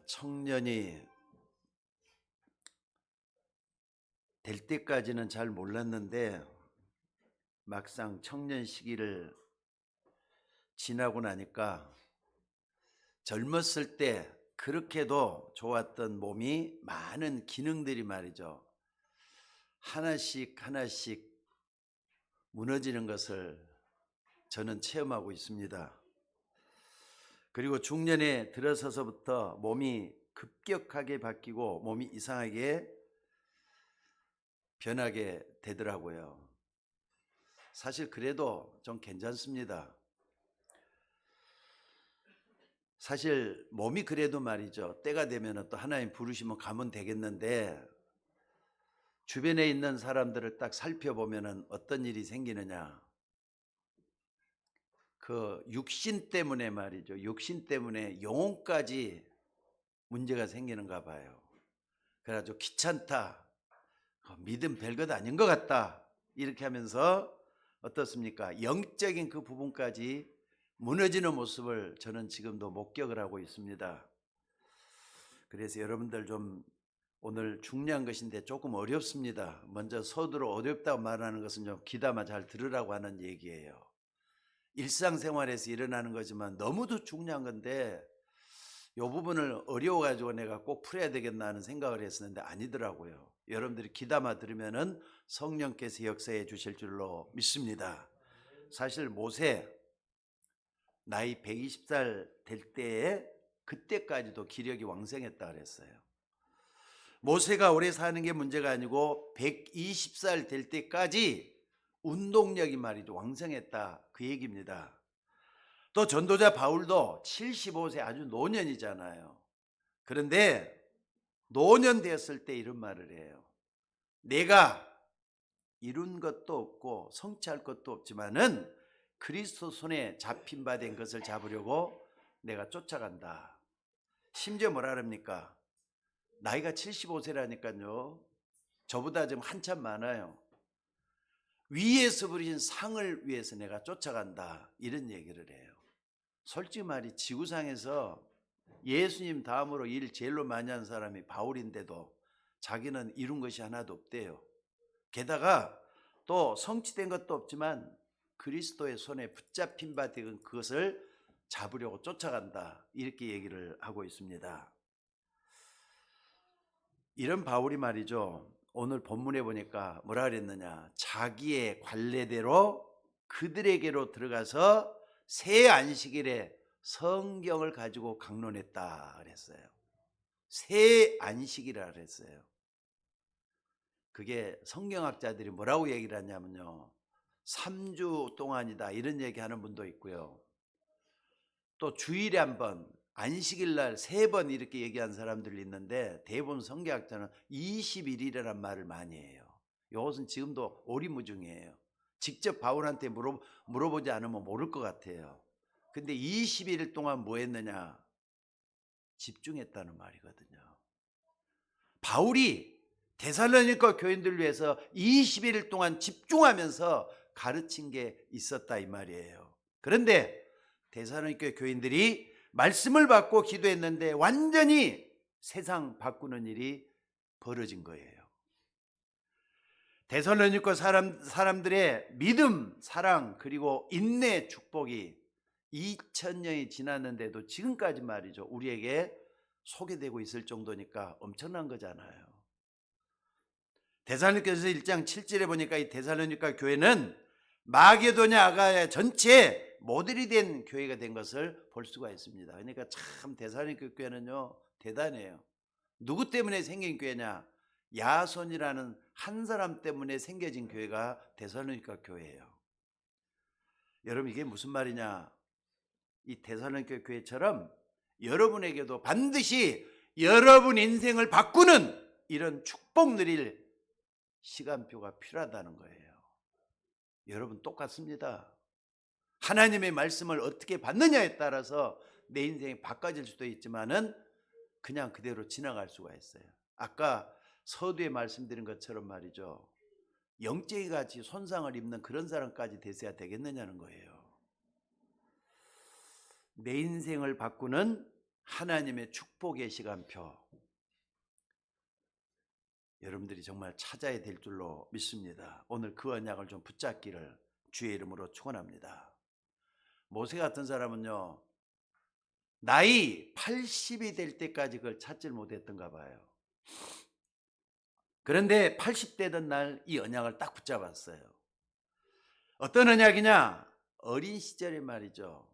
청년이 될 때까지는 잘 몰랐는데 막상 청년 시기를 지나고 나니까 젊었을 때 그렇게도 좋았던 몸이 많은 기능들이 말이죠. 하나씩 하나씩 무너지는 것을 저는 체험하고 있습니다. 그리고 중년에 들어서서부터 몸이 급격하게 바뀌고 몸이 이상하게 변하게 되더라고요. 사실 그래도 좀 괜찮습니다. 사실 몸이 그래도 말이죠. 때가 되면 또 하나님 부르시면 가면 되겠는데 주변에 있는 사람들을 딱 살펴보면 어떤 일이 생기느냐. 그 육신 때문에 말이죠. 육신 때문에 영혼까지 문제가 생기는가 봐요. 그래가지고 귀찮다. 믿음 별것 아닌 것 같다. 이렇게 하면서 어떻습니까? 영적인 그 부분까지 무너지는 모습을 저는 지금도 목격을 하고 있습니다. 그래서 여러분들 좀 오늘 중요한 것인데 조금 어렵습니다. 먼저 서두로 어렵다고 말하는 것은 좀 귀담아 잘 들으라고 하는 얘기예요. 일상생활에서 일어나는 거지만 너무도 중요한 건데 이 부분을 어려워가지고 내가 꼭 풀어야 되겠나 하는 생각을 했었는데 아니더라고요. 여러분들이 귀담아 들으면은 성령께서 역사해 주실 줄로 믿습니다. 사실 모세 나이 120살 될 때에 그때까지도 기력이 왕성했다 그랬어요. 모세가 오래 사는 게 문제가 아니고 120살 될 때까지 운동력이 말이죠 왕성했다 그 얘기입니다. 또 전도자 바울도 75세 아주 노년이잖아요. 그런데 노년 되었을 때 이런 말을 해요. 내가 이룬 것도 없고 성취할 것도 없지만은 그리스도 손에 잡힌 바 된 것을 잡으려고 내가 쫓아간다. 심지어 뭐라 그럽니까? 나이가 75세라니까요. 저보다 좀 한참 많아요. 위에서 부르신 상을 위해서 내가 쫓아간다. 이런 얘기를 해요. 솔직히 말이 지구상에서 예수님 다음으로 일 제일로 많이 한 사람이 바울인데도 자기는 이룬 것이 하나도 없대요. 게다가 또 성취된 것도 없지만 그리스도의 손에 붙잡힌 바 된 그것을 잡으려고 쫓아간다. 이렇게 얘기를 하고 있습니다. 이런 바울이 말이죠. 오늘 본문에 보니까 뭐라 그랬느냐. 자기의 관례대로 그들에게로 들어가서 새 안식일에 성경을 가지고 강론했다 그랬어요. 새 안식이라 그랬어요. 그게 성경학자들이 뭐라고 얘기를 하냐면요. 3주 동안이다 이런 얘기하는 분도 있고요. 또 주일에 한 번, 안식일 날 3번 이렇게 얘기한 사람들이 있는데 대부분 성경학자는 20일이라는 말을 많이 해요. 이것은 지금도 오리무중이에요. 직접 바울한테 물어보지 않으면 모를 것 같아요. 근데 21일 동안 뭐 했느냐? 집중했다는 말이거든요. 바울이 데살로니가 교인들을 위해서 21일 동안 집중하면서 가르친 게 있었다 이 말이에요. 그런데 데살로니가 교인들이 말씀을 받고 기도했는데 완전히 세상 바꾸는 일이 벌어진 거예요. 데살로니가 사람들의 믿음, 사랑 그리고 인내 축복이 2000년이 지났는데도 지금까지 말이죠. 우리에게 소개되고 있을 정도니까 엄청난 거잖아요. 데살로니가서 1장 7절에 보니까 이 데살로니가 교회는 마게도냐 아가야 전체 모델이 된 교회가 된 것을 볼 수가 있습니다. 그러니까 참 데살로니가 교회는요 대단해요. 누구 때문에 생긴 교회냐? 야손이라는 한 사람 때문에 생겨진 교회가 데살로니가 교회예요. 여러분 이게 무슨 말이냐? 이 데살로니가 교회처럼 여러분에게도 반드시 여러분 인생을 바꾸는 이런 축복 누릴 시간표가 필요하다는 거예요. 여러분 똑같습니다. 하나님의 말씀을 어떻게 받느냐에 따라서 내 인생이 바꿔질 수도 있지만은 그냥 그대로 지나갈 수가 있어요. 아까 서두에 말씀드린 것처럼 말이죠. 영적이 같이 손상을 입는 그런 사람까지 되셔야 되겠느냐는 거예요. 내 인생을 바꾸는 하나님의 축복의 시간표, 여러분들이 정말 찾아야 될 줄로 믿습니다. 오늘 그 언약을 좀 붙잡기를 주의 이름으로 축원합니다. 모세 같은 사람은요, 나이 80이 될 때까지 그걸 찾질 못했던가 봐요. 그런데 80되던 날 이 언약을 딱 붙잡았어요. 어떤 언약이냐? 어린 시절에 말이죠,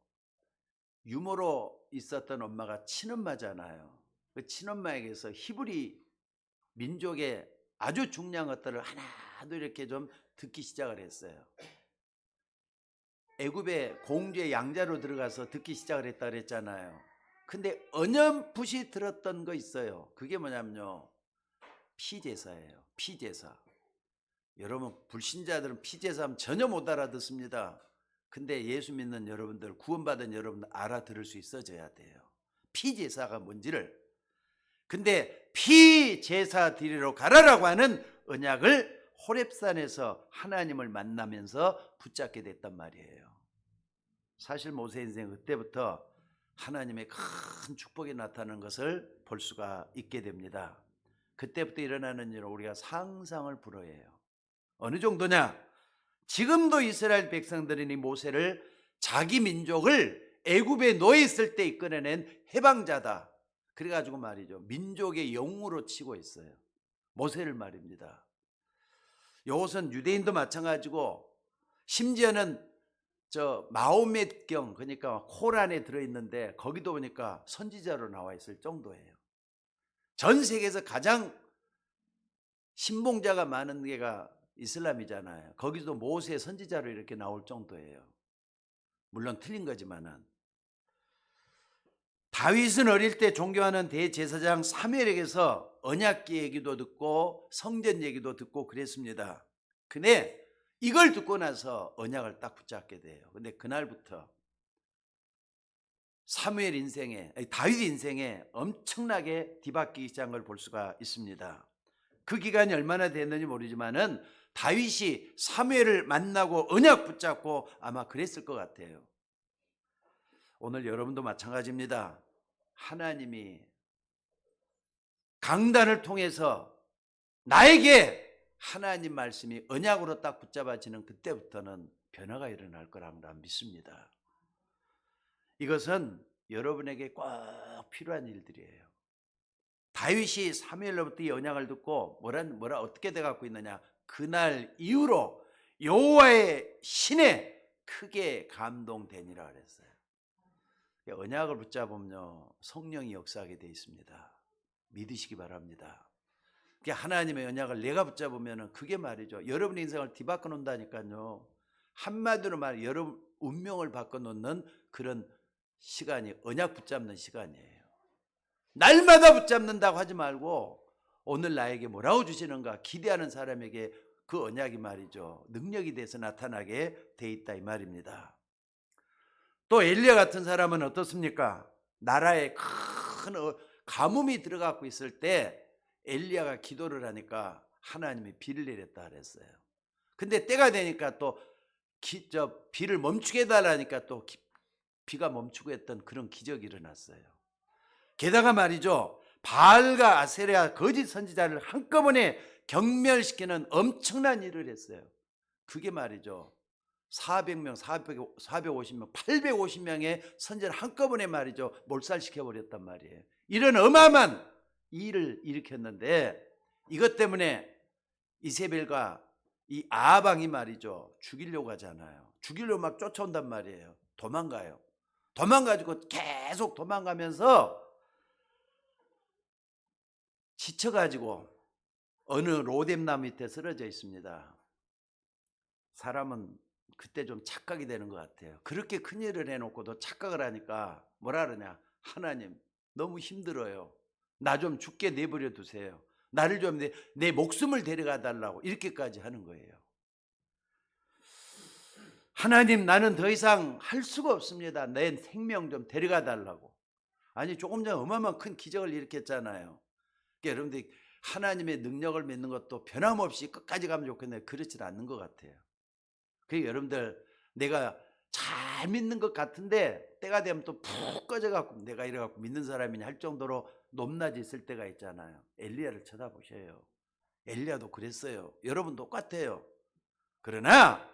유모로 있었던 엄마가 친엄마잖아요. 그 친엄마에게서 히브리 민족의 아주 중요한 것들을 하나도 이렇게 좀 듣기 시작을 했어요. 애굽의 공주의 양자로 들어가서 듣기 시작을 했다 그랬잖아요. 근데 어렴풋이 들었던 거 있어요. 그게 뭐냐면요, 피제사예요. 피제사. 여러분, 불신자들은 피제사하면 전혀 못 알아듣습니다. 근데 예수 믿는 여러분들, 구원받은 여러분들 알아들을 수 있어져야 돼요. 피제사가 뭔지를. 근데 피제사 드리러 가라라고 하는 언약을 호렙산에서 하나님을 만나면서 붙잡게 됐단 말이에요. 사실 모세 인생 그때부터 하나님의 큰 축복이 나타나는 것을 볼 수가 있게 됩니다. 그때부터 일어나는 일을 우리가 상상을 불허해요. 어느 정도냐? 지금도 이스라엘 백성들은 이 모세를 자기 민족을 애굽에 놓여 있을 때 이끌어낸 해방자다, 그래가지고 말이죠, 민족의 영웅으로 치고 있어요. 모세를 말입니다. 이것은 유대인도 마찬가지고, 심지어는 저 마호멧경, 그러니까 코란에 들어있는데 거기도 보니까 선지자로 나와 있을 정도예요. 전 세계에서 가장 신봉자가 많은 게가 이슬람이잖아요. 거기도 모세 선지자로 이렇게 나올 정도예요. 물론 틀린 거지만은. 다윗은 어릴 때 존경하는 대제사장 사무엘에게서 언약궤 얘기도 듣고 성전 얘기도 듣고 그랬습니다. 근데 이걸 듣고 나서 언약을 딱 붙잡게 돼요. 근데 그날부터 사무엘 인생에, 다윗 인생에 엄청나게 뒤바뀌기 시작한 걸 볼 수가 있습니다. 그 기간이 얼마나 됐는지 모르지만은 다윗이 사무엘을 만나고 언약 붙잡고 아마 그랬을 것 같아요. 오늘 여러분도 마찬가지입니다. 하나님이 강단을 통해서 나에게 하나님 말씀이 언약으로 딱 붙잡아지는 그때부터는 변화가 일어날 거라고 믿습니다. 이것은 여러분에게 꼭 필요한 일들이에요. 다윗이 사무엘로부터 이 언약을 듣고 뭐라 어떻게 돼 갖고 있느냐? 그날 이후로 여호와의 신에 크게 감동되니라 그랬어요. 언약을 붙잡으면요, 성령이 역사하게 돼 있습니다. 믿으시기 바랍니다. 하나님의 언약을 내가 붙잡으면 그게 말이죠, 여러분의 인생을 뒤바꿔 놓는다니까요. 한마디로 말, 여러분 운명을 바꿔놓는 그런 시간이 언약 붙잡는 시간이에요. 날마다 붙잡는다고 하지 말고 오늘 나에게 뭐라고 주시는가 기대하는 사람에게 그 언약이 말이죠, 능력이 돼서 나타나게 돼 있다 이 말입니다. 또 엘리야 같은 사람은 어떻습니까? 나라에 큰 가뭄이 들어가고 있을 때 엘리야가 기도를 하니까 하나님이 비를 내렸다 그랬어요. 근데 때가 되니까 또 비를 멈추게 해달라니까 또 비가 멈추고 했던 그런 기적이 일어났어요. 게다가 말이죠, 바알과 아세랴 거짓 선지자를 한꺼번에 경멸시키는 엄청난 일을 했어요. 그게 말이죠, 400명, 450명, 850명의 선지자를 한꺼번에 말이죠, 몰살시켜버렸단 말이에요. 이런 어마어마한 일을 일으켰는데 이것 때문에 이세벨과 이 아방이 말이죠, 죽이려고 하잖아요. 죽이려고 막 쫓아온단 말이에요. 도망가요. 도망가지고 계속 도망가면서 지쳐가지고 어느 로뎀나무 밑에 쓰러져 있습니다. 사람은 그때 좀 착각이 되는 것 같아요. 그렇게 큰일을 해놓고도 착각을 하니까 뭐라 그러냐, 하나님 너무 힘들어요, 나 좀 죽게 내버려 두세요, 나를 좀 내 목숨을 데려가 달라고 이렇게까지 하는 거예요. 하나님, 나는 더 이상 할 수가 없습니다, 내 생명 좀 데려가 달라고. 아니, 조금 전 어마어마한 큰 기적을 일으켰잖아요. 그러니까 여러분들이 하나님의 능력을 믿는 것도 변함없이 끝까지 가면 좋겠는데 그렇지 않는 것 같아요. 그러니까 여러분들, 내가 잘 믿는 것 같은데 때가 되면 또 푹 꺼져갖고 내가 이래갖고 믿는 사람이냐 할 정도로 높낮이 있을 때가 있잖아요. 엘리야를 쳐다보셔요. 엘리야도 그랬어요. 여러분 똑같아요. 그러나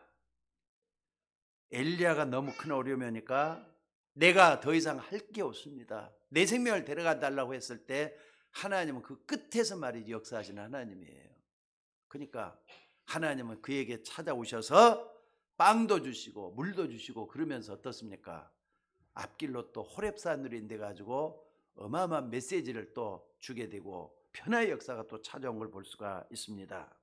엘리야가 너무 큰 어려움이니까 내가 더 이상 할 게 없습니다. 내 생명을 데려가 달라고 했을 때 하나님은 그 끝에서 말이지 역사하시는 하나님이에요. 그러니까 하나님은 그에게 찾아오셔서 빵도 주시고 물도 주시고 그러면서 어떻습니까? 앞길로 또 호렙산으로 인해 가지고 어마어마한 메시지를 또 주게 되고 변화의 역사가 또 찾아온 걸 볼 수가 있습니다.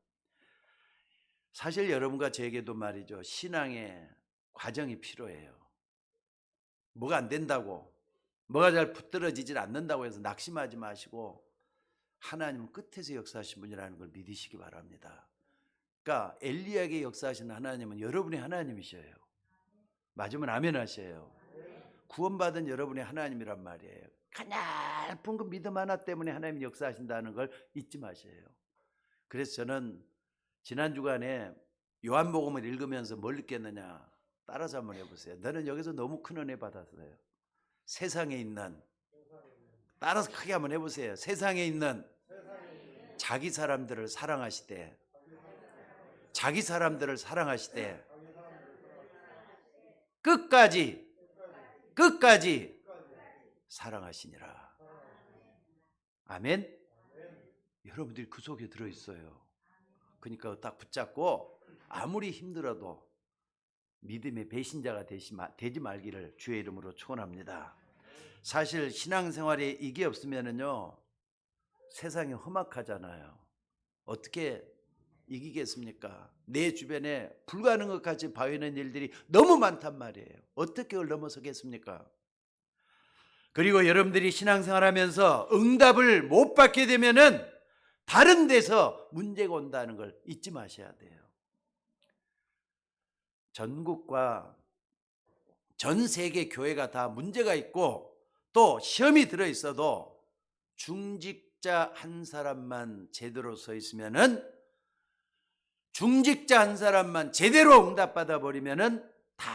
사실 여러분과 저에게도 말이죠. 신앙의 과정이 필요해요. 뭐가 안 된다고, 뭐가 잘 붙들어지질 않는다고 해서 낙심하지 마시고 하나님은 끝에서 역사하신 분이라는 걸 믿으시기 바랍니다. 그러니까 엘리야에게 역사하시는 하나님은 여러분의 하나님이셔요. 맞으면 아멘 하셔요. 구원받은 여러분의 하나님이란 말이에요. 가냘픈 그 믿음 하나 때문에 하나님이 역사하신다는 걸 잊지 마셔요. 그래서 저는 지난 주간에 요한복음을 읽으면서 뭘 느꼈느냐 따라서 한번 해보세요. 너는 여기서 너무 큰 은혜 받았어요. 세상에 있는, 따라서 크게 한번 해보세요. 세상에 있는 자기 사람들을 사랑하시되, 자기 사람들을 사랑하시되 끝까지 사랑하시니라. 아멘. 여러분들이 그 속에 들어있어요. 그러니까 딱 붙잡고 아무리 힘들어도 믿음의 배신자가 되지 말기를 주의 이름으로 축원합니다. 사실 신앙생활에 이게 없으면은요 세상이 험악하잖아요. 어떻게 이기겠습니까? 내 주변에 불가능한 것 같이 보이는 일들이 너무 많단 말이에요. 어떻게 그걸 넘어서겠습니까? 그리고 여러분들이 신앙생활하면서 응답을 못 받게 되면은 다른 데서 문제가 온다는 걸 잊지 마셔야 돼요. 전국과 전 세계 교회가 다 문제가 있고 또 시험이 들어 있어도 중직자 한 사람만 제대로 서 있으면은, 중직자 한 사람만 제대로 응답받아 버리면은 다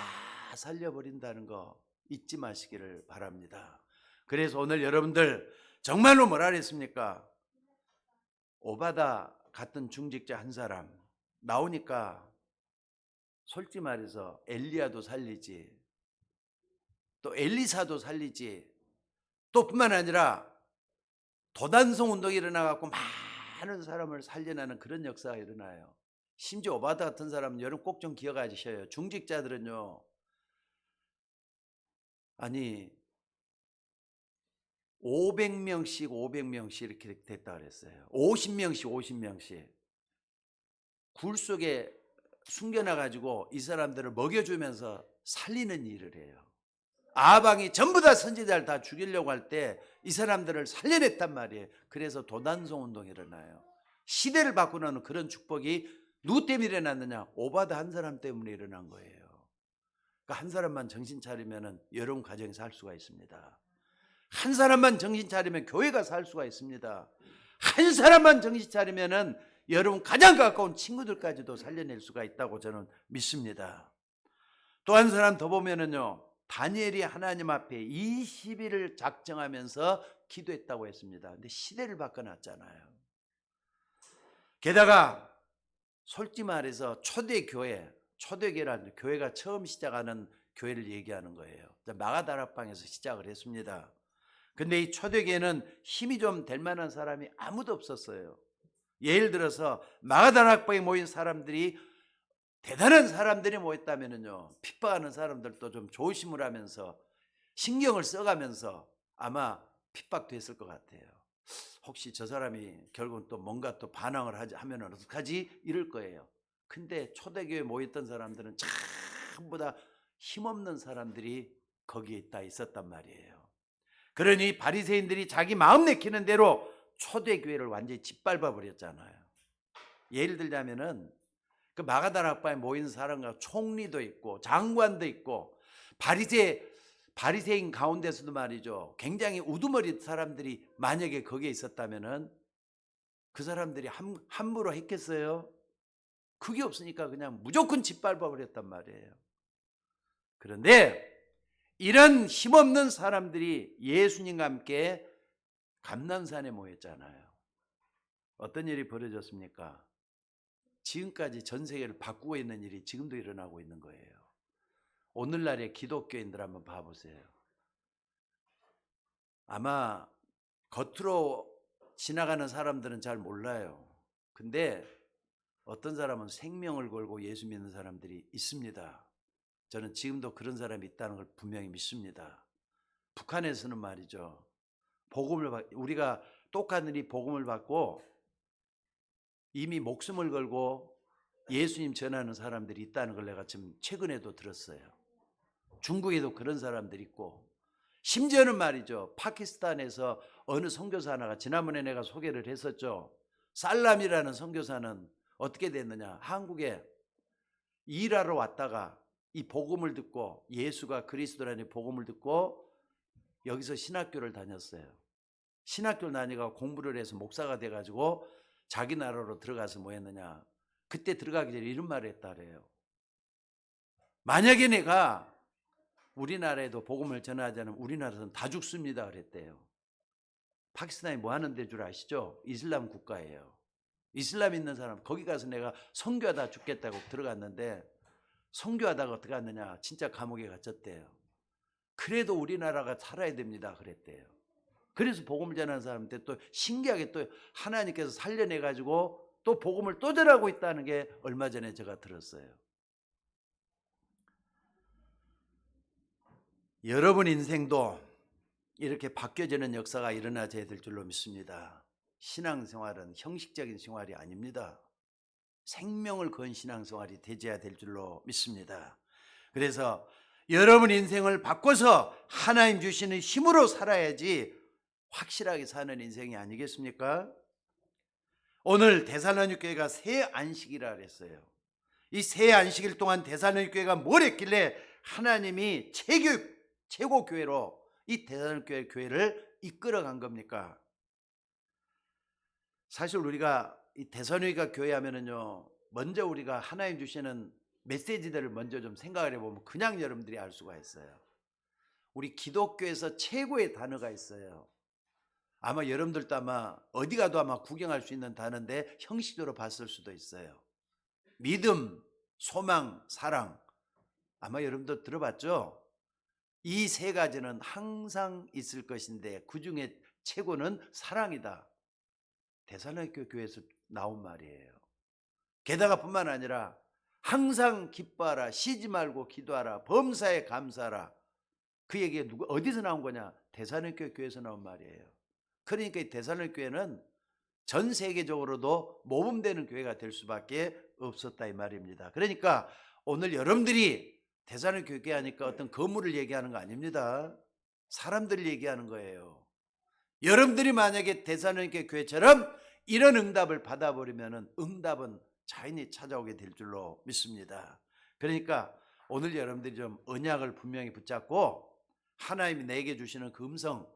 살려버린다는 거 잊지 마시기를 바랍니다. 그래서 오늘 여러분들 정말로 뭐라 그랬습니까? 오바다 같은 중직자 한 사람 나오니까 솔직히 말해서 엘리야도 살리지, 또 엘리사도 살리지, 또 뿐만 아니라 도단성 운동이 일어나갖고 많은 사람을 살려내는 그런 역사가 일어나요. 심지어 오바다 같은 사람은 여러분 꼭 좀 기억하셔요. 중직자들은요, 아니 500명씩 이렇게 됐다 그랬어요. 50명씩 굴 속에 숨겨놔가지고 이 사람들을 먹여주면서 살리는 일을 해요. 아방이 전부 다 선지자를 다 죽이려고 할 때 이 사람들을 살려냈단 말이에요. 그래서 도단성 운동이 일어나요. 시대를 바꾸는 그런 축복이 누구 때문에 일어났느냐? 오바다 한 사람 때문에 일어난 거예요. 그러니까 한 사람만 정신 차리면 여러분 가정이 살 수가 있습니다. 한 사람만 정신 차리면 교회가 살 수가 있습니다. 한 사람만 정신 차리면 여러분 가장 가까운 친구들까지도 살려낼 수가 있다고 저는 믿습니다. 또 한 사람 더 보면은요, 다니엘이 하나님 앞에 20일을 작정하면서 기도했다고 했습니다. 근데 시대를 바꿔놨잖아요. 게다가 솔직히 말해서 초대교회라는 교회가 처음 시작하는 교회를 얘기하는 거예요. 마가다락방에서 시작을 했습니다. 근데 이 초대교회는 힘이 좀 될 만한 사람이 아무도 없었어요. 예를 들어서 마가다락방에 모인 사람들이 대단한 사람들이 모였다면요, 핍박하는 사람들도 좀 조심을 하면서 신경을 써가면서 아마 핍박됐을 것 같아요. 혹시 저 사람이 결국은 또 뭔가 또 반항을 하면 어떡하지? 이럴 거예요. 근데 초대교회에 모였던 사람들은 전부 다 힘없는 사람들이 거기에 있었단 말이에요. 그러니 바리새인들이 자기 마음 내키는 대로 초대교회를 완전히 짓밟아 버렸잖아요. 예를 들자면은 그 마가다락방에 모인 사람과 총리도 있고 장관도 있고 바리새인 가운데서도 말이죠, 굉장히 우두머리 사람들이 만약에 거기에 있었다면은 그 사람들이 함부로 했겠어요? 그게 없으니까 그냥 무조건 짓밟아 버렸단 말이에요. 그런데 이런 힘없는 사람들이 예수님과 함께 감람산에 모였잖아요. 어떤 일이 벌어졌습니까? 지금까지 전 세계를 바꾸고 있는 일이 지금도 일어나고 있는 거예요. 오늘날의 기독교인들 한번 봐보세요. 아마 겉으로 지나가는 사람들은 잘 몰라요. 근데 어떤 사람은 생명을 걸고 예수 믿는 사람들이 있습니다. 저는 지금도 그런 사람이 있다는 걸 분명히 믿습니다. 북한에서는 말이죠. 우리가 똑같이 복음을 받고 이미 목숨을 걸고 예수님 전하는 사람들이 있다는 걸 내가 지금 최근에도 들었어요. 중국에도 그런 사람들이 있고, 심지어는 말이죠. 파키스탄에서 어느 선교사 하나가 지난번에 내가 소개를 했었죠. 살람이라는 선교사는 어떻게 됐느냐. 한국에 일하러 왔다가 이 복음을 듣고 예수가 그리스도라는 복음을 듣고 여기서 신학교를 다녔어요. 신학교를 다니고 공부를 해서 목사가 돼가지고 자기 나라로 들어가서 뭐 했느냐. 그때 들어가기 전에 이런 말을 했다 그래요. 만약에 내가 우리나라에도 복음을 전하자면 우리나라에서는 다 죽습니다 그랬대요. 파키스탄이 뭐 하는 데 줄 아시죠? 이슬람 국가예요. 이슬람 있는 사람 거기 가서 내가 선교하다 죽겠다고 들어갔는데 선교하다가 어떻게 갔느냐. 진짜 감옥에 갇혔대요. 그래도 우리나라가 살아야 됩니다 그랬대요. 그래서 복음을 전하는 사람한테 또 신기하게 또 하나님께서 살려내가지고 또 복음을 또 전하고 있다는 게 얼마 전에 제가 들었어요. 여러분 인생도 이렇게 바뀌어지는 역사가 일어나야 될 줄로 믿습니다. 신앙생활은 형식적인 생활이 아닙니다. 생명을 건 신앙생활이 되어야 될 줄로 믿습니다. 그래서 여러분 인생을 바꿔서 하나님 주시는 힘으로 살아야지 확실하게 사는 인생이 아니겠습니까? 오늘 데살로니가 교회가 새 안식이라 그랬어요. 이 새 안식일 동안 데살로니가 교회가 뭘 했길래 하나님이 최고 교회로 이 데살로니가 교회를 이끌어간 겁니까? 사실 우리가 이 데살로니가 교회 하면은요, 먼저 우리가 하나님 주시는 메시지들을 먼저 좀 생각을 해보면 그냥 여러분들이 알 수가 있어요. 우리 기독교에서 최고의 단어가 있어요. 아마 여러분들도 아마 어디 가도 아마 구경할 수 있는 단어인데 형식적으로 봤을 수도 있어요. 믿음, 소망, 사랑. 아마 여러분도 들어봤죠? 이 세 가지는 항상 있을 것인데 그중에 최고는 사랑이다. 데살로니가 교회에서 나온 말이에요. 게다가 뿐만 아니라 항상 기뻐하라, 쉬지 말고 기도하라, 범사에 감사하라. 그 얘기가 어디서 나온 거냐? 데살로니가 교회에서 나온 말이에요. 그러니까 이 데살로니가 교회는 전 세계적으로도 모범되는 교회가 될 수밖에 없었다 이 말입니다. 그러니까 오늘 여러분들이 데살로니가 교회 하니까 어떤 건물을 얘기하는 거 아닙니다. 사람들을 얘기하는 거예요. 여러분들이 만약에 데살로니가 교회처럼 이런 응답을 받아버리면 응답은 자연히 찾아오게 될 줄로 믿습니다. 그러니까 오늘 여러분들이 좀 언약을 분명히 붙잡고 하나님이 내게 주시는 그 음성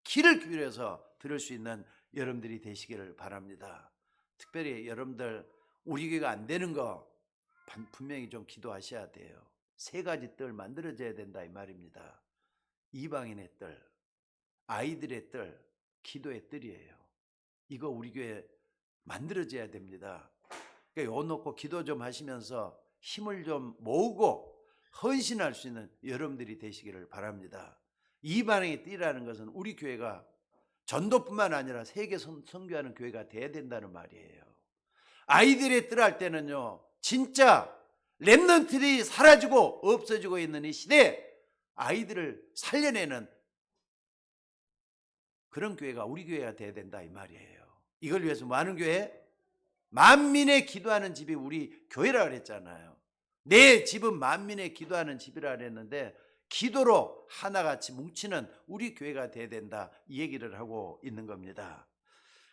귀를 기울여서 들을 수 있는 여러분들이 되시기를 바랍니다. 특별히 여러분들 우리 교회가 안 되는 거 분명히 좀 기도하셔야 돼요. 세 가지 뜰 만들어져야 된다 이 말입니다. 이방인의 뜰, 아이들의 뜰, 기도의 뜰이에요. 이거 우리 교회 만들어져야 됩니다. 그러니까 요 놓고 기도 좀 하시면서 힘을 좀 모으고 헌신할 수 있는 여러분들이 되시기를 바랍니다. 이방인의 뜰이라는 것은 우리 교회가 전도뿐만 아니라 세계 선교하는 교회가 돼야 된다는 말이에요. 아이들의 뜰 할 때는요, 진짜 렘넌트들이 사라지고 없어지고 있는 이 시대에 아이들을 살려내는 그런 교회가 우리 교회가 돼야 된다 이 말이에요. 이걸 위해서 뭐 하는 교회? 만민의 기도하는 집이 우리 교회라 그랬잖아요. 내 집은 만민의 기도하는 집이라 그랬는데 기도로 하나같이 뭉치는 우리 교회가 돼야 된다 이 얘기를 하고 있는 겁니다.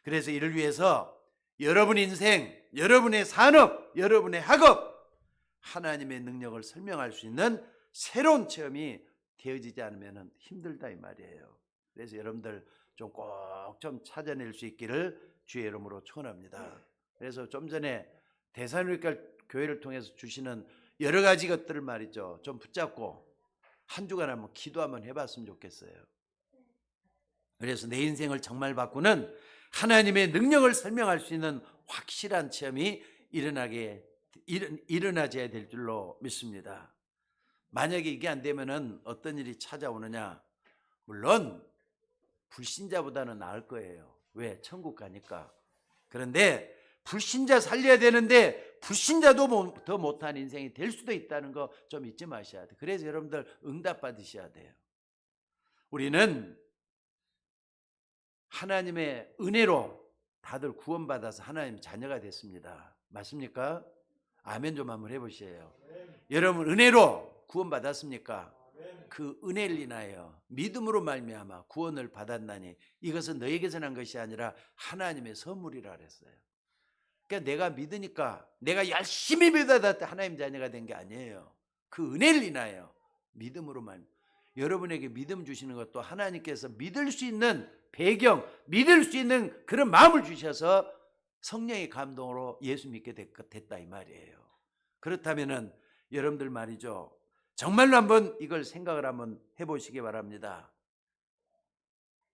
그래서 이를 위해서 여러분 인생, 여러분의 산업, 여러분의 학업 하나님의 능력을 설명할 수 있는 새로운 체험이 되어지지 않으면 힘들다 이 말이에요. 그래서 여러분들 좀 꼭 좀 찾아낼 수 있기를 주의 이름으로 축원합니다. 그래서 좀 전에 데살로니가 교회를 통해서 주시는 여러 가지 것들을 말이죠, 좀 붙잡고 한 주간 한번 기도 한번 해봤으면 좋겠어요. 그래서 내 인생을 정말 바꾸는 하나님의 능력을 설명할 수 있는 확실한 체험이 일어나져야 될 줄로 믿습니다. 만약에 이게 안 되면은 어떤 일이 찾아오느냐? 물론 불신자보다는 나을 거예요. 왜? 천국 가니까. 그런데 불신자 살려야 되는데 불신자도 더 못한 인생이 될 수도 있다는 거 좀 잊지 마셔야 돼요. 그래서 여러분들 응답 받으셔야 돼요. 우리는 하나님의 은혜로 다들 구원받아서 하나님 자녀가 됐습니다. 맞습니까? 아멘 좀 한번 해보세요. 여러분 은혜로 구원받았습니까? 그 은혜를 인하여 믿음으로 말미암아 구원을 받았나니 이것은 너에게서 난 것이 아니라 하나님의 선물이라 그랬어요. 그러니까 내가 믿으니까 내가 열심히 믿어다 하나님 자녀가 된 게 아니에요. 그 은혜를 인하여 믿음으로 말미암아 여러분에게 믿음 주시는 것도 하나님께서 믿을 수 있는 배경, 믿을 수 있는 그런 마음을 주셔서 성령의 감동으로 예수 믿게 됐다 이 말이에요. 그렇다면은 여러분들 말이죠. 정말로 한번 이걸 생각을 한번 해보시기 바랍니다.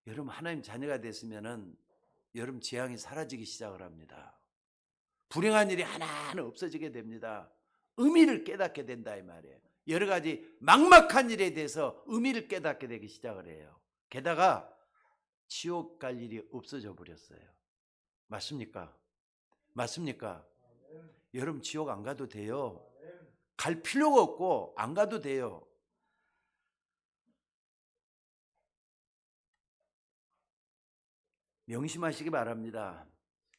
여러분 하나님 자녀가 됐으면은 여러분 재앙이 사라지기 시작을 합니다. 불행한 일이 하나하나 없어지게 됩니다. 의미를 깨닫게 된다 이 말이에요. 여러 가지 막막한 일에 대해서 의미를 깨닫게 되기 시작을 해요. 게다가 지옥 갈 일이 없어져 버렸어요. 맞습니까? 맞습니까? 여러분 지옥 안 가도 돼요. 갈 필요가 없고 안 가도 돼요. 명심하시기 바랍니다.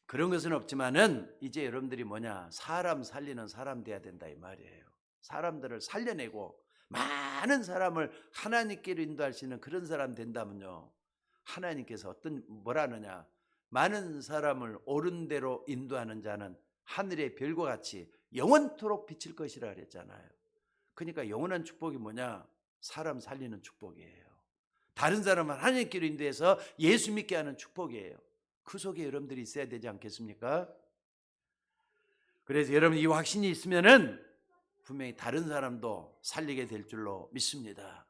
그런 것은 없지만은 이제 여러분들이 뭐냐 사람 살리는 사람 돼야 된다 이 말이에요. 사람들을 살려내고 많은 사람을 하나님께로 인도할 수 있는 그런 사람 된다면요 하나님께서 뭐라느냐 많은 사람을 옳은 대로 인도하는 자는 하늘의 별과 같이 영원토록 비칠 것이라 그랬잖아요. 그러니까 영원한 축복이 뭐냐 사람 살리는 축복이에요. 다른 사람을 하나님께로 인도해서 예수 믿게 하는 축복이에요. 그 속에 여러분들이 있어야 되지 않겠습니까? 그래서 여러분 이 확신이 있으면은 분명히 다른 사람도 살리게 될 줄로 믿습니다.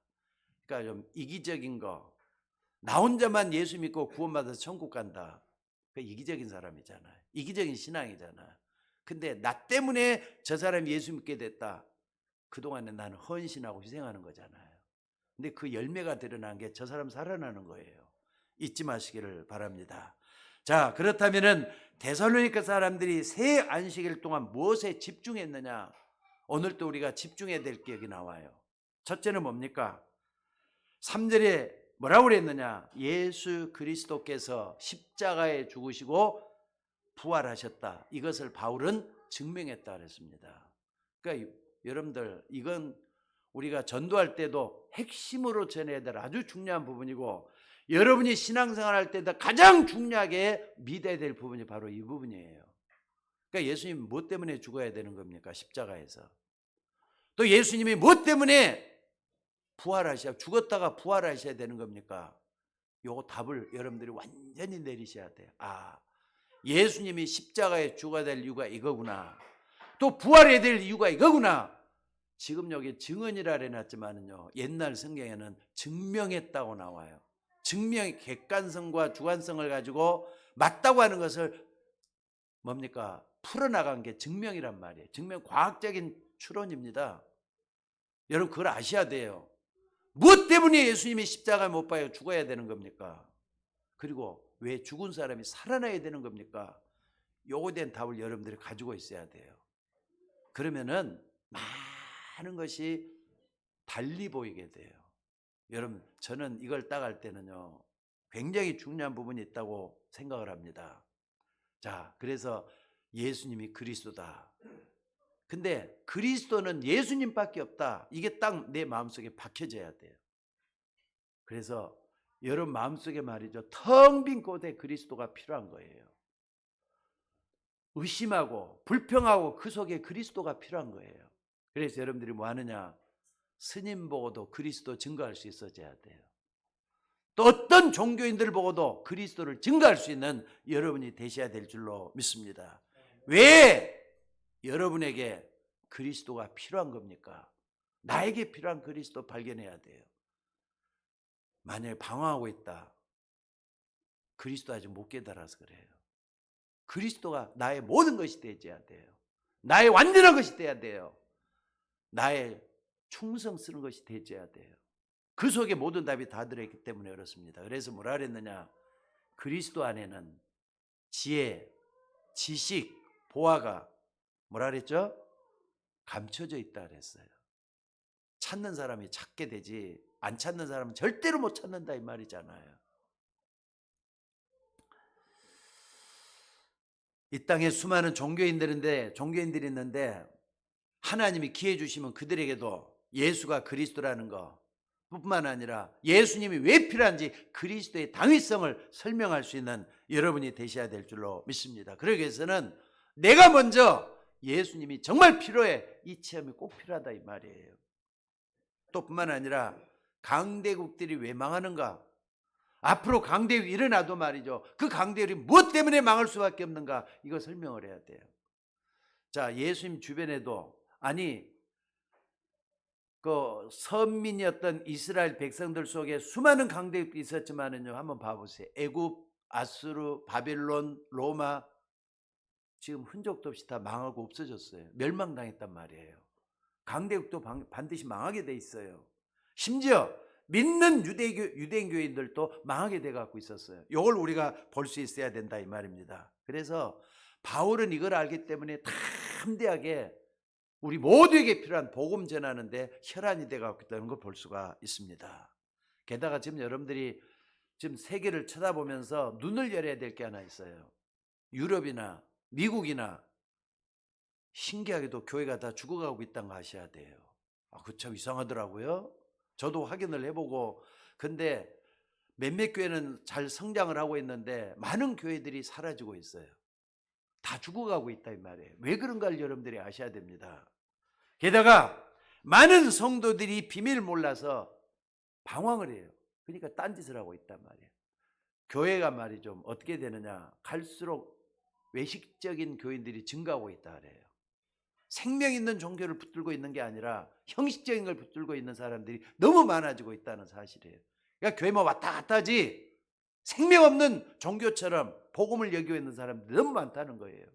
그러니까 좀 이기적인 거, 나 혼자만 예수 믿고 구원받아서 천국 간다. 그 이기적인 사람이잖아요. 이기적인 신앙이잖아요. 근데 나 때문에 저 사람이 예수 믿게 됐다. 그동안에 나는 헌신하고 희생하는 거잖아요. 근데 그 열매가 드러난 게 저 사람 살아나는 거예요. 잊지 마시기를 바랍니다. 자, 그렇다면은 데살로니가 사람들이 새 안식일 동안 무엇에 집중했느냐? 오늘 또 우리가 집중해야 될 게 여기 나와요. 첫째는 뭡니까? 3절에 뭐라고 그랬느냐? 예수 그리스도께서 십자가에 죽으시고 부활하셨다. 이것을 바울은 증명했다 그랬습니다. 그러니까 여러분들 이건 우리가 전도할 때도 핵심으로 전해야 될 아주 중요한 부분이고 여러분이 신앙생활 할 때도 가장 중요하게 믿어야 될 부분이 바로 이 부분이에요. 그러니까 예수님 무엇 때문에 죽어야 되는 겁니까? 십자가에서. 또 예수님이 무엇 때문에 죽었다가 부활하셔야 되는 겁니까? 요거 답을 여러분들이 완전히 내리셔야 돼요. 아, 예수님이 십자가에 죽어야 될 이유가 이거구나. 또 부활해야 될 이유가 이거구나. 지금 여기 증언이라 해놨지만은요, 옛날 성경에는 증명했다고 나와요. 증명의 객관성과 주관성을 가지고 맞다고 하는 것을 뭡니까? 풀어나간 게 증명이란 말이에요. 증명 과학적인 추론입니다. 여러분 그걸 아셔야 돼요. 무엇 때문에 예수님이 십자가에 못 박혀 죽어야 되는 겁니까? 그리고 왜 죽은 사람이 살아나야 되는 겁니까? 요거에 대한 답을 여러분들이 가지고 있어야 돼요. 그러면은 많은 것이 달리 보이게 돼요. 여러분 저는 이걸 따갈 때는요 굉장히 중요한 부분이 있다고 생각을 합니다. 자, 그래서 예수님이 그리스도다. 근데 그리스도는 예수님밖에 없다. 이게 딱 내 마음속에 박혀져야 돼요. 그래서 여러분 마음속에 말이죠. 텅 빈 곳에 그리스도가 필요한 거예요. 의심하고 불평하고 그 속에 그리스도가 필요한 거예요. 그래서 여러분들이 뭐 하느냐? 스님 보고도 그리스도 증거할 수 있어져야 돼요. 또 어떤 종교인들을 보고도 그리스도를 증거할 수 있는 여러분이 되셔야 될 줄로 믿습니다. 왜 여러분에게 그리스도가 필요한 겁니까? 나에게 필요한 그리스도 발견해야 돼요. 만약에 방황하고 있다. 그리스도 아직 못 깨달아서 그래요. 그리스도가 나의 모든 것이 되어야 돼요. 나의 완전한 것이 되어야 돼요. 나의 충성 쓰는 것이 되어야 돼요. 그 속에 모든 답이 다 들어있기 때문에 그렇습니다. 그래서 뭐라 그랬느냐? 그리스도 안에는 지혜, 지식, 보화가 뭐라 그랬죠? 감춰져 있다 그랬어요. 찾는 사람이 찾게 되지 안 찾는 사람은 절대로 못 찾는다 이 말이잖아요. 이 땅에 수많은 종교인들이 있는데 하나님이 기회 주시면 그들에게도 예수가 그리스도라는 거 뿐만 아니라 예수님이 왜 필요한지 그리스도의 당위성을 설명할 수 있는 여러분이 되셔야 될 줄로 믿습니다. 그러기 위해서는 내가 먼저 예수님이 정말 필요해, 이 체험이 꼭 필요하다 이 말이에요. 또 뿐만 아니라 강대국들이 왜 망하는가, 앞으로 강대국이 일어나도 말이죠, 그 강대국이 무엇 때문에 망할 수밖에 없는가, 이거 설명을 해야 돼요. 자, 예수님 주변에도 그 선민이었던 이스라엘 백성들 속에 수많은 강대국이 있었지만은요, 한번 봐보세요. 애굽, 아수르, 바벨론, 로마, 지금 흔적도 없이 다 망하고 없어졌어요. 멸망당했단 말이에요. 강대국도 반드시 망하게 돼 있어요. 심지어 믿는 유대인 교인들도 망하게 돼 갖고 있었어요. 이걸 우리가 볼 수 있어야 된다 이 말입니다. 그래서 바울은 이걸 알기 때문에 담대하게 우리 모두에게 필요한 복음 전하는데 혈안이 돼 갖고 있다는 걸 볼 수가 있습니다. 게다가 지금 여러분들이 지금 세계를 쳐다보면서 눈을 열어야 될 게 하나 있어요. 유럽이나 미국이나 신기하게도 교회가 다 죽어가고 있다는 거 아셔야 돼요. 그거 참 이상하더라고요. 저도 확인을 해보고, 근데 몇몇 교회는 잘 성장을 하고 있는데 많은 교회들이 사라지고 있어요. 다 죽어가고 있다 이 말이에요. 왜 그런가를 여러분들이 아셔야 됩니다. 게다가 많은 성도들이 비밀을 몰라서 방황을 해요. 그러니까 딴짓을 하고 있단 말이에요. 교회가 말이죠, 어떻게 되느냐, 갈수록 외식적인 교인들이 증가하고 있다 그래요. 생명 있는 종교를 붙들고 있는 게 아니라 형식적인 걸 붙들고 있는 사람들이 너무 많아지고 있다는 사실이에요. 그러니까 교회만 왔다 갔다 하지 생명 없는 종교처럼 복음을 여기고 있는 사람들이 너무 많다는 거예요.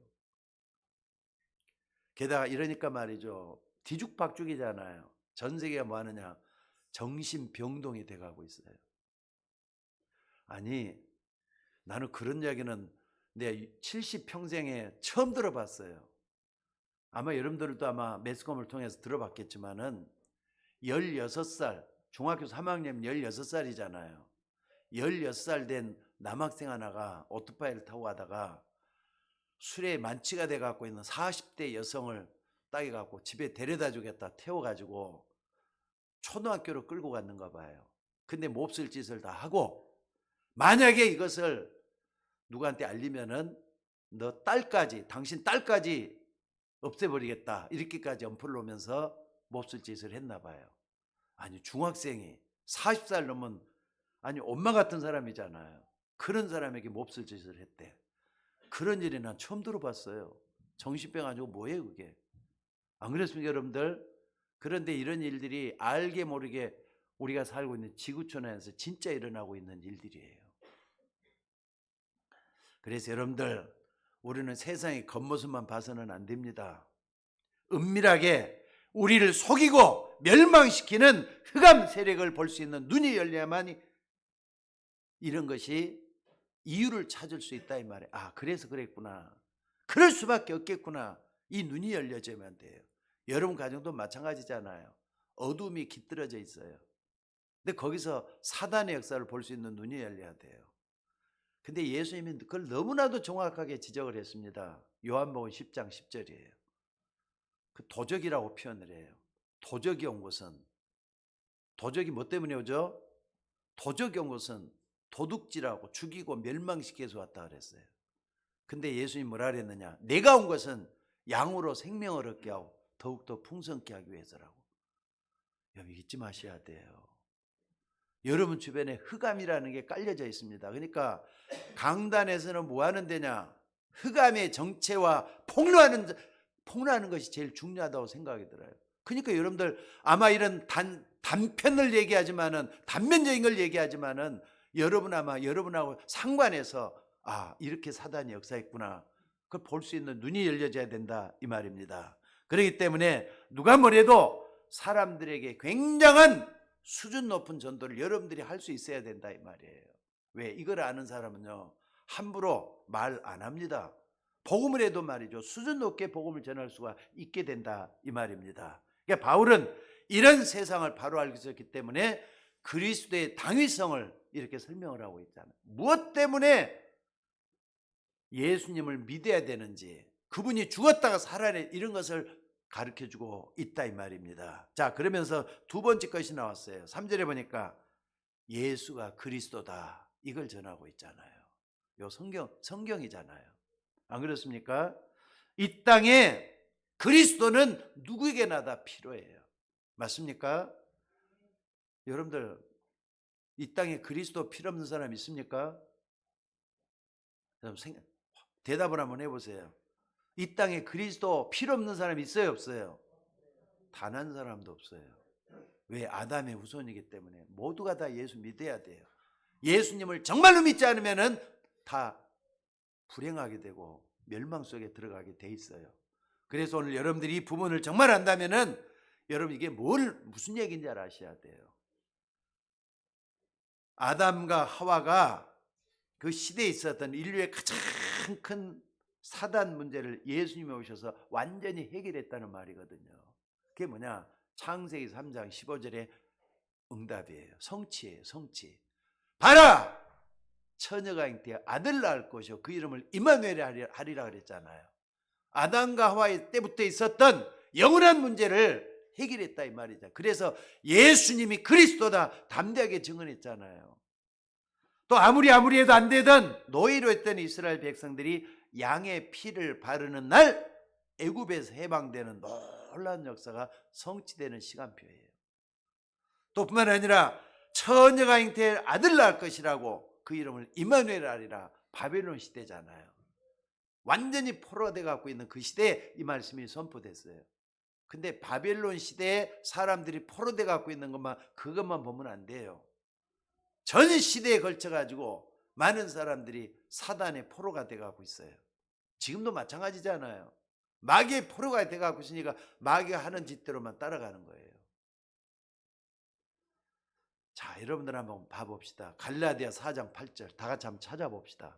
게다가 이러니까 말이죠, 뒤죽박죽이잖아요. 전 세계가 뭐 하느냐, 정신병동이 돼가고 있어요. 아니, 나는 그런 이야기는 내 70평생에 처음 들어봤어요. 아마 여러분들도 아마 매스컴을 통해서 들어봤겠지만은 16살, 중학교 3학년 16살이잖아요. 16살 된 남학생 하나가 오토바이를 타고 가다가 술에 만취가 돼 갖고 있는 40대 여성을 따게 갖고 집에 데려다 주겠다 태워가지고 초등학교로 끌고 갔는가 봐요. 근데 몹쓸 짓을 다 하고, 만약에 이것을 누구한테 알리면은 너 딸까지, 당신 딸까지 없애버리겠다, 이렇게까지 엄포를 놓으면서 몹쓸 짓을 했나 봐요. 아니, 중학생이 40살 넘은, 아니 엄마 같은 사람이잖아요. 그런 사람에게 몹쓸 짓을 했대. 그런 일이 난 처음 들어봤어요. 정신병 아니고 뭐예요 그게? 안 그랬습니까 여러분들? 그런데 이런 일들이 알게 모르게 우리가 살고 있는 지구촌에서 진짜 일어나고 있는 일들이에요. 그래서 여러분들, 우리는 세상의 겉모습만 봐서는 안 됩니다. 은밀하게 우리를 속이고 멸망시키는 흑암 세력을 볼 수 있는 눈이 열려야만 이런 것이 이유를 찾을 수 있다 이 말이에요. 그래서 그랬구나, 그럴 수밖에 없겠구나, 이 눈이 열려져야만 돼요. 여러분 가정도 마찬가지잖아요. 어둠이 깃들어져 있어요. 근데 거기서 사단의 역사를 볼 수 있는 눈이 열려야 돼요. 근데 예수님이 그걸 너무나도 정확하게 지적을 했습니다. 요한복음 10장 10절이에요. 그 도적이라고 표현을 해요. 도적이 온 것은, 도적이 뭐 때문에 오죠? 도적이 온 것은 도둑질하고 죽이고 멸망시켜서 왔다 그랬어요. 근데 예수님이 뭐라 그랬느냐, 내가 온 것은 양으로 생명을 얻게 하고 더욱더 풍성케 하기 위해서라고. 여러분 잊지 마셔야 돼요. 여러분 주변에 흑암이라는 게 깔려져 있습니다. 그러니까 강단에서는 뭐 하는 데냐, 흑암의 정체와 폭로하는 것이 제일 중요하다고 생각이 들어요. 그러니까 여러분들 아마 이런 단편을 얘기하지만은, 단면적인 걸 얘기하지만은, 여러분 아마 여러분하고 상관해서 이렇게 사단이 역사했구나, 그걸 볼 수 있는 눈이 열려져야 된다 이 말입니다. 그렇기 때문에 누가 뭐래도 사람들에게 굉장한 수준 높은 전도를 여러분들이 할 수 있어야 된다 이 말이에요. 왜? 이걸 아는 사람은요 함부로 말 안 합니다. 복음을 해도 말이죠, 수준 높게 복음을 전할 수가 있게 된다 이 말입니다. 그러니까 바울은 이런 세상을 바로 알고 있었기 때문에 그리스도의 당위성을 이렇게 설명을 하고 있잖아요. 무엇 때문에 예수님을 믿어야 되는지, 그분이 죽었다가 살아내, 이런 것을 가르쳐주고 있다 이 말입니다. 자, 그러면서 두 번째 것이 나왔어요. 3절에 보니까 예수가 그리스도다, 이걸 전하고 있잖아요. 요 성경이잖아요. 안 그렇습니까? 이 땅에 그리스도는 누구에게나 다 필요해요. 맞습니까? 여러분들 이 땅에 그리스도 필요 없는 사람 있습니까? 대답을 한번 해보세요. 이 땅에 그리스도 필요 없는 사람 있어요, 없어요? 단 한 사람도 없어요. 왜? 아담의 후손이기 때문에 모두가 다 예수 믿어야 돼요. 예수님을 정말로 믿지 않으면 다 불행하게 되고 멸망 속에 들어가게 돼 있어요. 그래서 오늘 여러분들이 이 부분을 정말 안다면은 여러분 이게 무슨 얘기인지 아셔야 돼요. 아담과 하와가 그 시대에 있었던 인류의 가장 큰 사단 문제를 예수님이 오셔서 완전히 해결했다는 말이거든요. 그게 뭐냐? 창세기 3장 15절의 응답이에요. 성취예요, 성취. 봐라! 처녀가 잉태에 아들 낳을 것이요 그 이름을 임마누엘 하리라 그랬잖아요. 아담과 하와의 때부터 있었던 영원한 문제를 해결했다 이 말이죠. 그래서 예수님이 그리스도다 담대하게 증언했잖아요. 또 아무리 해도 안 되던 노예로 했던 이스라엘 백성들이 양의 피를 바르는 날 애굽에서 해방되는 놀라운 역사가 성취되는 시간표예요. 또 뿐만 아니라 처녀가 잉태에 아들 낳을 것이라고 그 이름을 임마누엘 하리라, 바벨론 시대잖아요. 완전히 포로돼 갖고 있는 그 시대에 이 말씀이 선포됐어요. 근데 바벨론 시대에 사람들이 포로돼 갖고 있는 그것만 보면 안 돼요. 전 시대에 걸쳐 가지고 많은 사람들이 사단의 포로가 돼 갖고 있어요. 지금도 마찬가지잖아요. 마귀의 포로가 돼 갖고 있으니까 마귀가 하는 짓대로만 따라가는 거예요. 자, 여러분들 한번 봐봅시다. 갈라디아 4장 8절 다 같이 한번 찾아봅시다.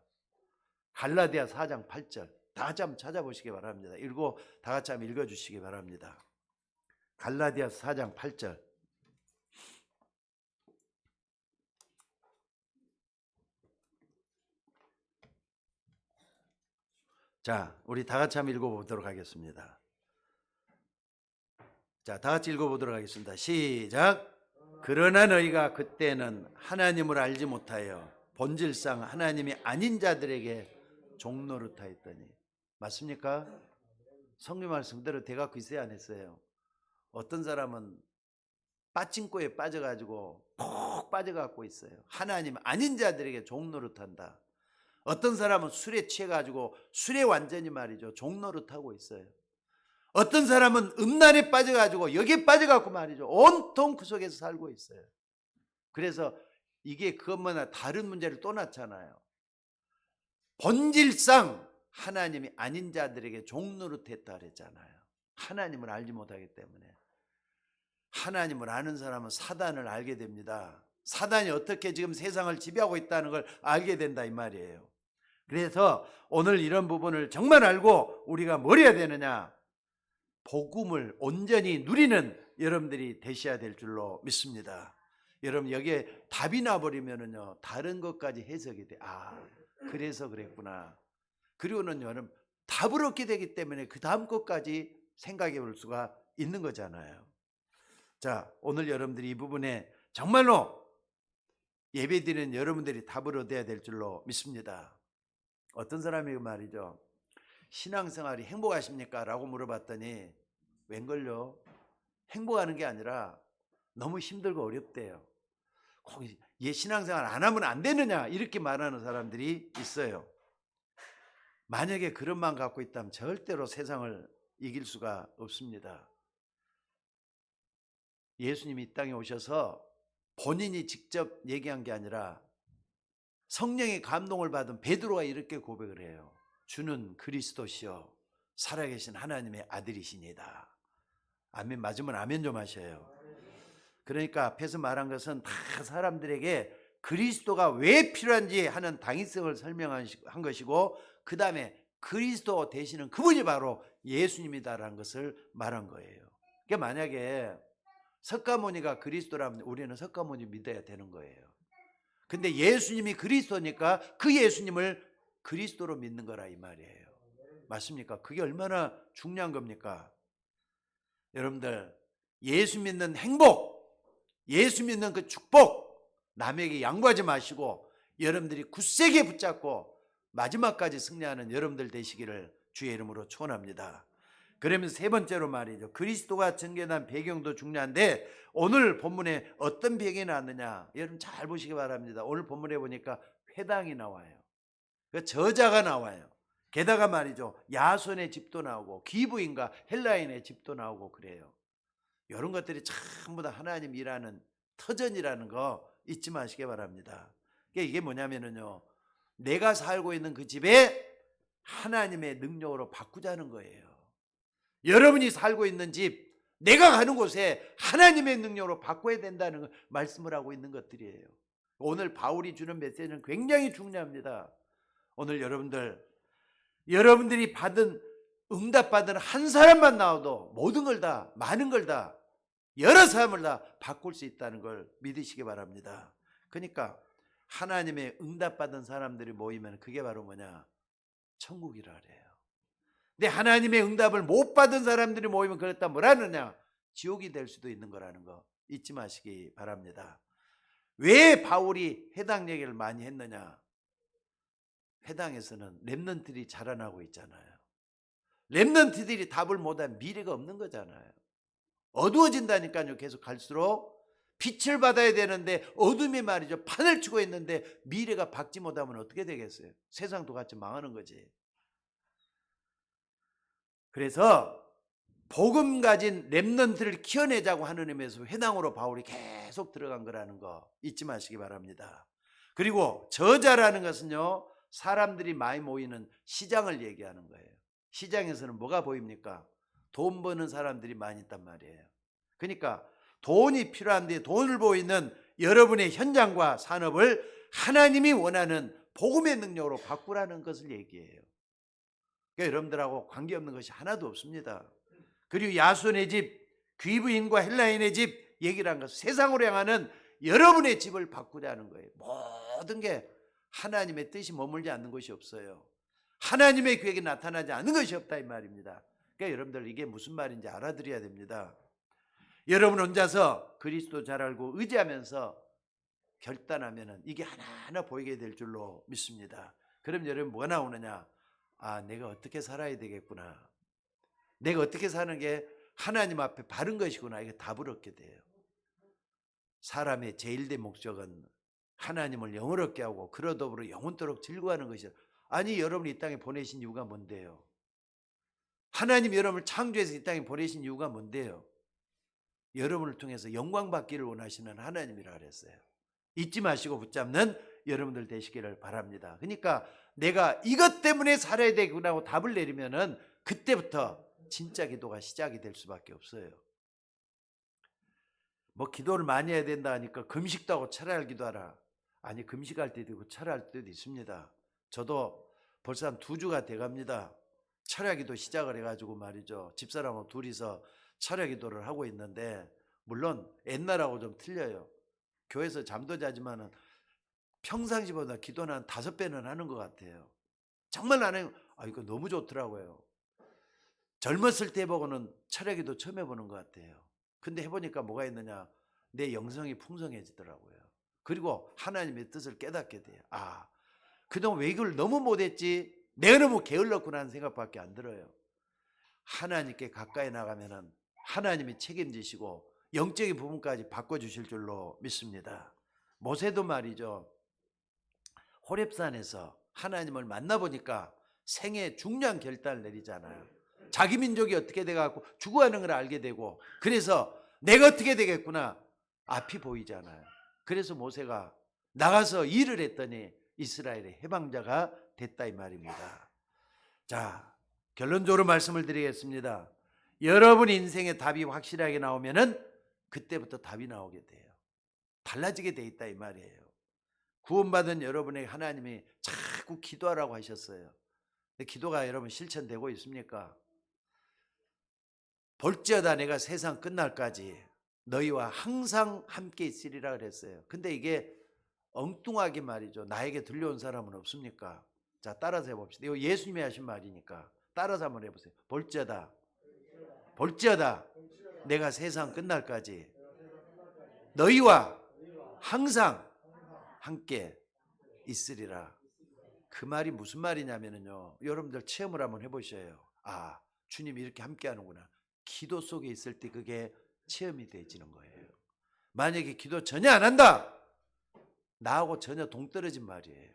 갈라디아 4장 8절 다 같이 한번 찾아보시기 바랍니다. 다 같이 한번 읽어주시기 바랍니다. 갈라디아 4장 8절. 자, 우리 다 같이 한번 읽어보도록 하겠습니다. 자, 다 같이 읽어보도록 하겠습니다. 시작. 그러나 너희가 그때는 하나님을 알지 못하여 본질상 하나님이 아닌 자들에게 종노릇하였더니. 맞습니까? 성경 말씀대로 돼갖고 있어야 안 했어요? 어떤 사람은 빠찡코에 빠져가지고 푹 빠져갖고 있어요. 하나님 아닌 자들에게 종노릇한다. 어떤 사람은 술에 취해가지고 술에 완전히 말이죠 종노릇하고 있어요. 어떤 사람은 음란에 빠져가지고 여기에 빠져갖고 말이죠 온통 그 속에서 살고 있어요. 그래서 이게 그것마다 다른 문제를 또 낳잖아요. 본질상 하나님이 아닌 자들에게 종노릇했다 그랬잖아요. 하나님을 알지 못하기 때문에. 하나님을 아는 사람은 사단을 알게 됩니다. 사단이 어떻게 지금 세상을 지배하고 있다는 걸 알게 된다 이 말이에요. 그래서 오늘 이런 부분을 정말 알고 우리가 뭘 해야 되느냐? 복음을 온전히 누리는 여러분들이 되셔야 될 줄로 믿습니다. 여러분 여기에 답이 나버리면은요 다른 것까지 해석이 돼. 그래서 그랬구나. 그리고는 여러분 답을 얻게 되기 때문에 그 다음 것까지 생각해 볼 수가 있는 거잖아요. 자, 오늘 여러분들이 이 부분에 정말로 예배드리는 여러분들이 답을 얻어야 될 줄로 믿습니다. 어떤 사람이 말이죠, 신앙생활이 행복하십니까? 라고 물어봤더니 웬걸요? 행복하는 게 아니라 너무 힘들고 어렵대요. 신앙생활 안 하면 안 되느냐 이렇게 말하는 사람들이 있어요. 만약에 그런 마음 갖고 있다면 절대로 세상을 이길 수가 없습니다. 예수님이 이 땅에 오셔서 본인이 직접 얘기한 게 아니라 성령의 감동을 받은 베드로가 이렇게 고백을 해요. 주는 그리스도시요 살아계신 하나님의 아들이시니다. 아멘 맞으면 아멘 좀 하셔요. 그러니까 앞에서 말한 것은 다 사람들에게 그리스도가 왜 필요한지 하는 당위성을 설명한 것이고, 그 다음에 그리스도 되시는 그분이 바로 예수님이다라는 것을 말한 거예요. 그러니까 만약에 석가모니가 그리스도라면 우리는 석가모니 믿어야 되는 거예요. 근데 예수님이 그리스도니까 그 예수님을 그리스도로 믿는 거라 이 말이에요. 맞습니까? 그게 얼마나 중요한 겁니까? 여러분들, 예수 믿는 행복, 예수 믿는 그 축복 남에게 양보하지 마시고 여러분들이 굳세게 붙잡고 마지막까지 승리하는 여러분들 되시기를 주의 이름으로 축원합니다. 그러면서 세 번째로 말이죠, 그리스도가 전개한 배경도 중요한데 오늘 본문에 어떤 배경이 나왔느냐, 여러분 잘 보시기 바랍니다. 오늘 본문에 보니까 회당이 나와요. 그 저자가 나와요. 게다가 말이죠, 야손의 집도 나오고 기브인과 헬라인의 집도 나오고 그래요. 이런 것들이 전부 다 하나님 일하는 터전이라는 거 잊지 마시기 바랍니다. 이게 뭐냐면요, 내가 살고 있는 그 집에 하나님의 능력으로 바꾸자는 거예요. 여러분이 살고 있는 집, 내가 가는 곳에 하나님의 능력으로 바꿔야 된다는 말씀을 하고 있는 것들이에요. 오늘 바울이 주는 메시지는 굉장히 중요합니다. 오늘 여러분들이 받은, 응답받은 한 사람만 나와도 모든 걸 다, 많은 걸 다, 여러 사람을 다 바꿀 수 있다는 걸 믿으시기 바랍니다. 그러니까 하나님의 응답받은 사람들이 모이면 그게 바로 뭐냐? 천국이라 그래요. 근데 하나님의 응답을 못 받은 사람들이 모이면 그랬다 뭐라느냐? 지옥이 될 수도 있는 거라는 거 잊지 마시기 바랍니다. 왜 바울이 회당 얘기를 많이 했느냐? 회당에서는 렘넌트들이 자라나고 있잖아요. 렘넌트들이 답을 못한 미래가 없는 거잖아요. 어두워진다니까요. 계속 갈수록 빛을 받아야 되는데 어둠이 말이죠, 판을 치고 있는데 미래가 밝지 못하면 어떻게 되겠어요? 세상도 같이 망하는 거지. 그래서 복음 가진 렘넌트를 키워내자고 하는 의미에서 회당으로 바울이 계속 들어간 거라는 거 잊지 마시기 바랍니다. 그리고 저자라는 것은요, 사람들이 많이 모이는 시장을 얘기하는 거예요. 시장에서는 뭐가 보입니까? 돈 버는 사람들이 많이 있단 말이에요. 그러니까 돈이 필요한데 돈을 보이는 여러분의 현장과 산업을 하나님이 원하는 복음의 능력으로 바꾸라는 것을 얘기해요. 그러니까 여러분들하고 관계없는 것이 하나도 없습니다. 그리고 야손의 집, 귀부인과 헬라인의 집 얘기를 한 것, 세상으로 향하는 여러분의 집을 바꾸자는 거예요. 모든 게 하나님의 뜻이 머물지 않는 것이 없어요. 하나님의 계획이 나타나지 않는 것이 없다 이 말입니다. 그러니까 여러분들 이게 무슨 말인지 알아들어야 됩니다. 여러분 혼자서 그리스도 잘 알고 의지하면서 결단하면 이게 하나하나 보이게 될 줄로 믿습니다. 그럼 여러분 뭐가 나오느냐? 아, 내가 어떻게 살아야 되겠구나. 내가 어떻게 사는 게 하나님 앞에 바른 것이구나. 이게 답을 얻게 돼요. 사람의 제일된 목적은 하나님을 영원롭게 하고 그러더불어 영원토록 즐거워하는 것이죠. 아니, 여러분이 이 땅에 보내신 이유가 뭔데요? 하나님 여러분을 창조해서 이 땅에 보내신 이유가 뭔데요? 여러분을 통해서 영광 받기를 원하시는 하나님이라 그랬어요. 잊지 마시고 붙잡는 여러분들 되시기를 바랍니다. 그러니까 내가 이것 때문에 살아야 되구나 하고 답을 내리면은 그때부터 진짜 기도가 시작이 될 수밖에 없어요. 뭐 기도를 많이 해야 된다 하니까 금식도 하고 철야를 기도하라. 아니, 금식할 때도 있고 철야할 때도 있습니다. 저도 벌써 한 2주가 돼갑니다. 철야 기도 시작을 해가지고 말이죠, 집사람하고 둘이서 철야 기도를 하고 있는데, 물론 옛날하고 좀 틀려요. 교회에서 잠도 자지만은 평상시보다 기도는 한 5배는 하는 것 같아요. 정말 나는 이거 너무 좋더라고요. 젊었을 때 보고는 철야 기도 처음 해보는 것 같아요. 근데 해보니까 뭐가 있느냐, 내 영성이 풍성해지더라고요. 그리고 하나님의 뜻을 깨닫게 돼요. 아, 그동안 왜 이걸 너무 못했지, 내가 너무 게을렀구나 하는 생각밖에 안 들어요. 하나님께 가까이 나가면은 하나님이 책임지시고 영적인 부분까지 바꿔주실 줄로 믿습니다. 모세도 말이죠, 호렙산에서 하나님을 만나보니까 생애 중요한 결단을 내리잖아요. 자기 민족이 어떻게 돼갖고 죽어가는 걸 알게 되고, 그래서 내가 어떻게 되겠구나. 앞이 보이잖아요. 그래서 모세가 나가서 일을 했더니 이스라엘의 해방자가 됐다 이 말입니다. 자, 결론적으로 말씀을 드리겠습니다. 여러분 인생에 답이 확실하게 나오면은 그때부터 답이 나오게 돼요. 달라지게 돼 있다 이 말이에요. 구원받은 여러분에게 하나님이 자꾸 기도하라고 하셨어요. 근데 기도가 여러분 실천되고 있습니까? 볼지어다 내가 세상 끝날까지 너희와 항상 함께 있으리라 그랬어요. 근데 이게 엉뚱하게 말이죠. 나에게 들려온 사람은 없습니까? 자, 따라서 해봅시다. 이거 예수님이 하신 말이니까 따라서 한번 해보세요. 볼지어다 내가 세상 끝날까지 너희와 항상 함께 있으리라. 그 말이 무슨 말이냐면요, 여러분들 체험을 한번 해보셔요. 아, 주님이 이렇게 함께 하는구나. 기도 속에 있을 때 그게 체험이 되어지는 거예요. 만약에 기도 전혀 안 한다, 나하고 전혀 동떨어진 말이에요.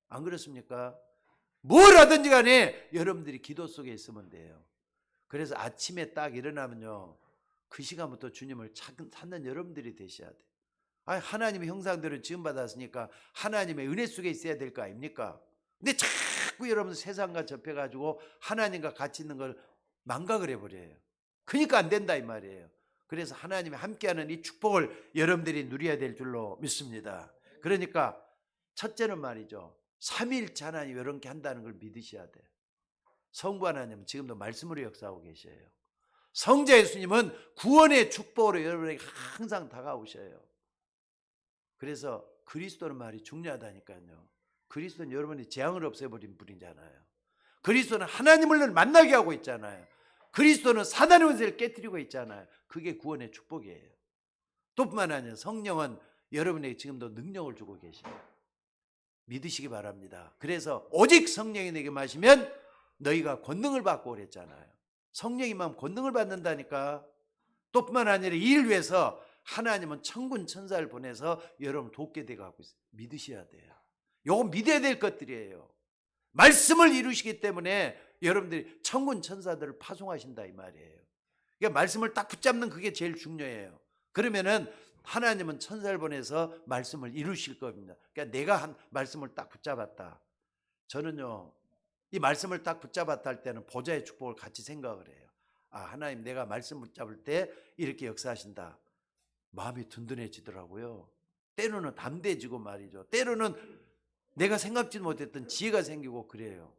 안 그렇습니까? 뭘 하든지 간에 여러분들이 기도 속에 있으면 돼요. 그래서 아침에 딱 일어나면요, 그 시간부터 주님을 찾는 여러분들이 되셔야 돼요. 아니, 하나님의 형상대로 지음받았으니까 하나님의 은혜 속에 있어야 될 거 아닙니까? 근데 자꾸 여러분 세상과 접해가지고 하나님과 같이 있는 걸 망각을 해버려요. 그러니까 안 된다 이 말이에요. 그래서 하나님이 함께하는 이 축복을 여러분들이 누려야 될 줄로 믿습니다. 그러니까 첫째는 말이죠, 삼위일체 하나님 이렇게 한다는 걸 믿으셔야 돼요. 성부 하나님은 지금도 말씀으로 역사하고 계셔요. 성자 예수님은 구원의 축복으로 여러분에게 항상 다가오셔요. 그래서 그리스도는 말이 중요하다니까요. 그리스도는 여러분이 재앙을 없애버린 분이잖아요. 그리스도는 하나님을 만나게 하고 있잖아요. 그리스도는 사단의 권세를 깨뜨리고 있잖아요. 그게 구원의 축복이에요. 또 뿐만 아니라 성령은 여러분에게 지금도 능력을 주고 계셔요. 믿으시기 바랍니다. 그래서 오직 성령이 내게 마시면 너희가 권능을 받고 그랬잖아요. 성령이 마음 권능을 받는다니까. 또 뿐만 아니라 이 일 위해서 하나님은 천군 천사를 보내서 여러분 돕게 돼가고 있어요. 믿으셔야 돼요. 요건 믿어야 될 것들이에요. 말씀을 이루시기 때문에 여러분들이 천군 천사들을 파송하신다 이 말이에요. 그러니까 말씀을 딱 붙잡는 그게 제일 중요해요. 그러면은 하나님은 천사를 보내서 말씀을 이루실 겁니다. 그러니까 내가 한 말씀을 딱 붙잡았다. 저는요, 이 말씀을 딱 붙잡았다 할 때는 보좌의 축복을 같이 생각을 해요. 아, 하나님 내가 말씀 붙잡을 때 이렇게 역사하신다. 마음이 든든해지더라고요. 때로는 담대해지고 말이죠. 때로는 내가 생각지도 못했던 지혜가 생기고 그래요.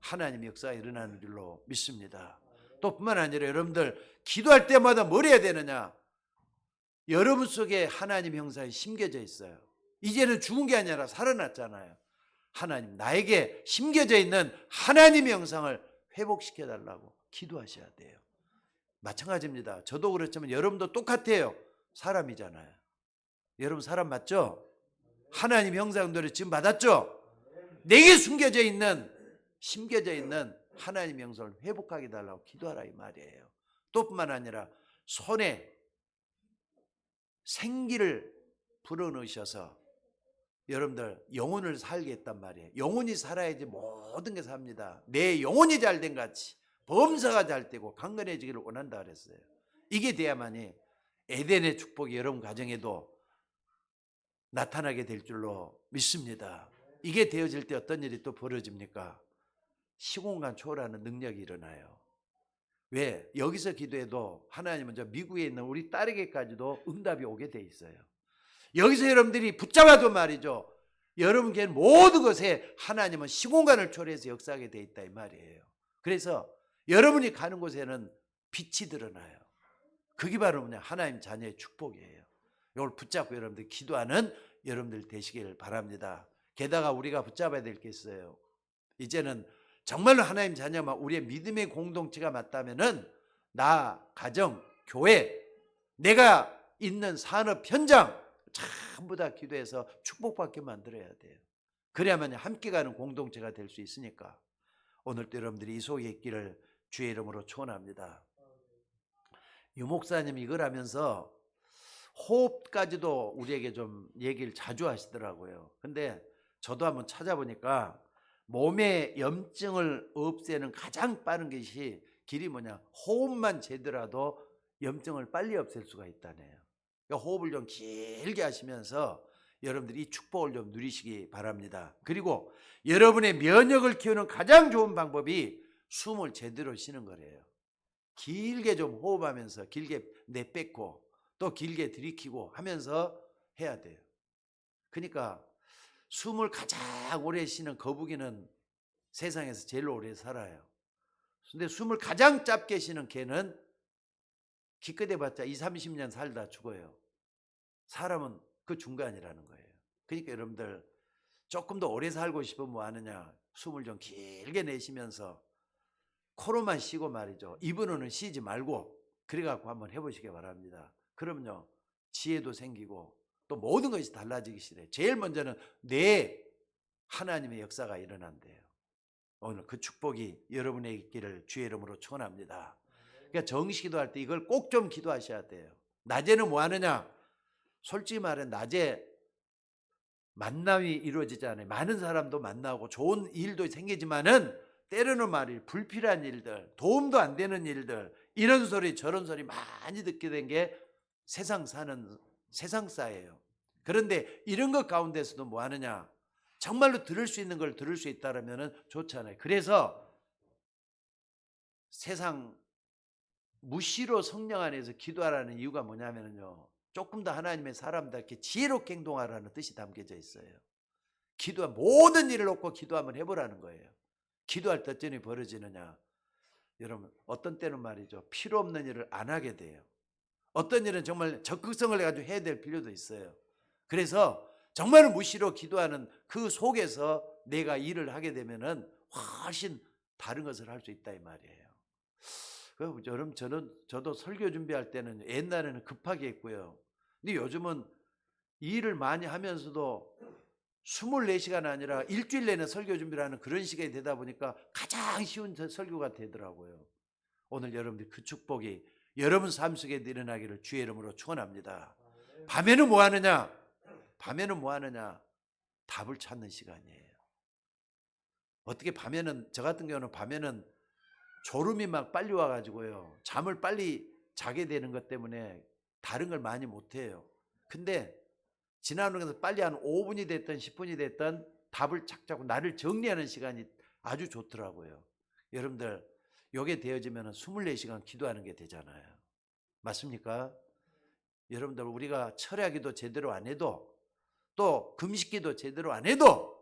하나님의 역사가 일어나는 줄로 믿습니다. 또 뿐만 아니라 여러분들 기도할 때마다 뭘 해야 되느냐? 여러분 속에 하나님의 형상이 심겨져 있어요. 이제는 죽은 게 아니라 살아났잖아요. 하나님, 나에게 심겨져 있는 하나님의 형상을 회복시켜 달라고 기도하셔야 돼요. 마찬가지입니다. 저도 그렇지만 여러분도 똑같아요. 사람이잖아요. 여러분 사람 맞죠? 하나님 형상대로 지금 받았죠? 내게 심겨져 있는 하나님 형상을 회복하게 달라고 기도하라 이 말이에요. 또 뿐만 아니라 손에 생기를 불어넣으셔서 여러분들 영혼을 살게 했단 말이에요. 영혼이 살아야지 모든 게 삽니다. 내 영혼이 잘된 같이 범사가 잘 되고 강건해지기를 원한다 그랬어요. 이게 돼야만이 에덴의 축복이 여러분 가정에도 나타나게 될 줄로 믿습니다. 이게 되어질 때 어떤 일이 또 벌어집니까? 시공간 초월하는 능력이 일어나요. 왜? 여기서 기도해도 하나님은 저 미국에 있는 우리 딸에게까지도 응답이 오게 돼 있어요. 여기서 여러분들이 붙잡아도 말이죠, 여러분 께 모든 것에 하나님은 시공간을 초월해서 역사하게 돼 있다 이 말이에요. 그래서 여러분이 가는 곳에는 빛이 드러나요. 그게 바로 뭐냐? 하나님 자녀의 축복이에요. 이걸 붙잡고 여러분들 기도하는 여러분들 되시길 바랍니다. 게다가 우리가 붙잡아야 될 게 있어요. 이제는 정말로 하나님 자녀만 우리의 믿음의 공동체가 맞다면은 나, 가정, 교회, 내가 있는 산업 현장 전부 다 기도해서 축복받게 만들어야 돼요. 그래야만 함께 가는 공동체가 될 수 있으니까 오늘도 여러분들이 이 속에 있기를 주의 이름으로 축원합니다. 유 목사님이 이걸 하면서 호흡까지도 우리에게 좀 얘기를 자주 하시더라고요. 근데 저도 한번 찾아보니까 몸의 염증을 없애는 가장 빠른 것이 길이 뭐냐? 호흡만 재더라도 염증을 빨리 없앨 수가 있다네요. 그러니까 호흡을 좀 길게 하시면서 여러분들이 이 축복을 좀 누리시기 바랍니다. 그리고 여러분의 면역을 키우는 가장 좋은 방법이 숨을 제대로 쉬는 거래요. 길게 좀 호흡하면서 길게 내뱉고 또 길게 들이키고 하면서 해야 돼요. 그러니까 숨을 가장 오래 쉬는 거북이는 세상에서 제일 오래 살아요. 근데 숨을 가장 짧게 쉬는 개는 기껏 해봤자 20, 30년 살다 죽어요. 사람은 그 중간이라는 거예요. 그러니까 여러분들 조금 더 오래 살고 싶으면 뭐 하느냐, 숨을 좀 길게 내쉬면서 코로만 쉬고 말이죠. 입으로는 쉬지 말고 그래갖고 한번 해보시기 바랍니다. 그럼요, 지혜도 생기고 또 모든 것이 달라지기 시작해요. 제일 먼저는 내 하나님의 역사가 일어난대요. 오늘 그 축복이 여러분에게 있기를 주의 이름으로 축원합니다. 그러니까 정시 기도할 때 이걸 꼭 좀 기도하셔야 돼요. 낮에는 뭐 하느냐? 솔직히 말해 낮에 만남이 이루어지잖아요. 많은 사람도 만나고 좋은 일도 생기지만은 때로는 말이 불필요한 일들, 도움도 안 되는 일들, 이런 소리 저런 소리 많이 듣게 된 게 세상사예요. 그런데 이런 것 가운데서도 뭐 하느냐? 정말로 들을 수 있는 걸 들을 수 있다면 좋잖아요. 그래서 세상 무시로 성령 안에서 기도하라는 이유가 뭐냐면요, 조금 더 하나님의 사람답게 지혜롭게 행동하라는 뜻이 담겨져 있어요. 모든 일을 놓고 기도 한번 해보라는 거예요. 기도할 때 어떤 일이 벌어지느냐? 여러분, 어떤 때는 말이죠, 필요 없는 일을 안 하게 돼요. 어떤 일은 정말 적극성을 가지고 해야 될 필요도 있어요. 그래서 정말 무시로 기도하는 그 속에서 내가 일을 하게 되면은 훨씬 다른 것을 할 수 있다 이 말이에요. 여러분, 저도 설교 준비할 때는 옛날에는 급하게 했고요. 근데 요즘은 일을 많이 하면서도 24시간 아니라 일주일 내내 설교 준비를 하는 그런 시간이 되다 보니까 가장 쉬운 설교가 되더라고요. 오늘 여러분들 그 축복이 여러분 삶 속에 일어나기를 주의 이름으로 축원합니다. 밤에는 뭐 하느냐? 답을 찾는 시간이에요. 어떻게 밤에는, 저 같은 경우는 밤에는 졸음이 막 빨리 와가지고요, 잠을 빨리 자게 되는 것 때문에 다른 걸 많이 못해요. 근데 지나가면서 빨리 한 5분이 됐든 10분이 됐든 답을 찾자고 나를 정리하는 시간이 아주 좋더라고요. 여러분들 요게 되어지면 24시간 기도하는 게 되잖아요. 맞습니까? 여러분들 우리가 철야기도 제대로 안 해도 또 금식기도 제대로 안 해도,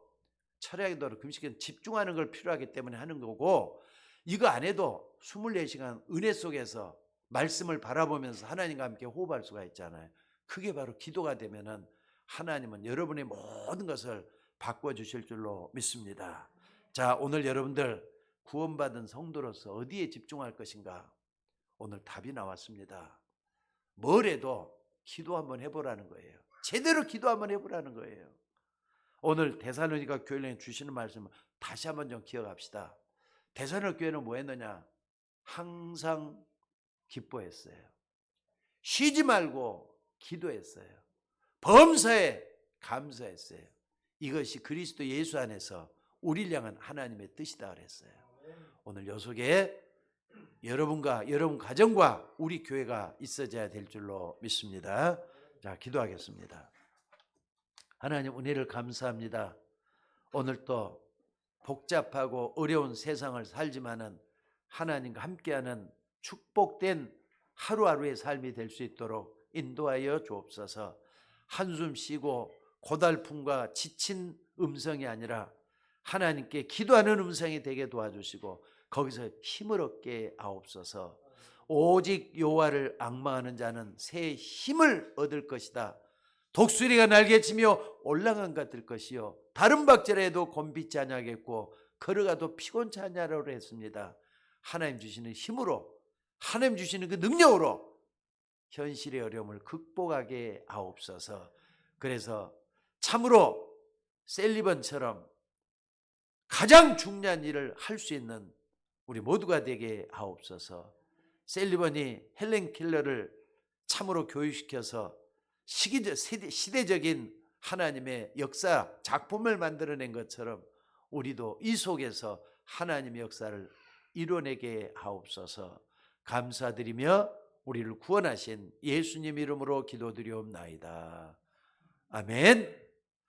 철야기도 금식기도 집중하는 걸 필요하기 때문에 하는 거고, 이거 안 해도 24시간 은혜 속에서 말씀을 바라보면서 하나님과 함께 호흡할 수가 있잖아요. 그게 바로 기도가 되면은 하나님은 여러분의 모든 것을 바꿔주실 줄로 믿습니다. 자, 오늘 여러분들 구원받은 성도로서 어디에 집중할 것인가? 오늘 답이 나왔습니다. 뭘 해도 기도 한번 해보라는 거예요. 제대로 기도 한번 해보라는 거예요. 오늘 데살로니가 교회에 주시는 말씀을 다시 한번 좀 기억합시다. 데살로니가 교회는 뭐 했느냐? 항상 기뻐했어요. 쉬지 말고 기도했어요. 범사에 감사했어요. 이것이 그리스도 예수 안에서 우리를 향한 하나님의 뜻이다 그랬어요. 오늘 요 속에 여러분과 여러분 가정과 우리 교회가 있어져야 될 줄로 믿습니다. 자, 기도하겠습니다. 하나님, 은혜를 감사합니다. 오늘 또 복잡하고 어려운 세상을 살지만은 하나님과 함께하는 축복된 하루하루의 삶이 될 수 있도록 인도하여 주옵소서. 한숨 쉬고 고달픔과 지친 음성이 아니라 하나님께 기도하는 음성이 되게 도와주시고 거기서 힘을 얻게 하옵소서. 오직 여호와를 앙망하는 자는 새 힘을 얻을 것이다. 독수리가 날개치며 올라간 것 같을 것이요, 다른 박질해도 곤빛지 아니하겠고 걸어가도 피곤치 아니하리라 했습니다. 하나님 주시는 힘으로, 하나님 주시는 그 능력으로 현실의 어려움을 극복하게 하옵소서. 그래서 참으로 셀리번처럼 가장 중요한 일을 할 수 있는 우리 모두가 되게 하옵소서. 셀리번이 헬렌 켈러를 참으로 교육시켜서 시대적인 하나님의 역사 작품을 만들어낸 것처럼 우리도 이 속에서 하나님의 역사를 이뤄내게 하옵소서. 감사드리며 우리를 구원하신 예수님 이름으로 기도드리옵나이다. 아멘.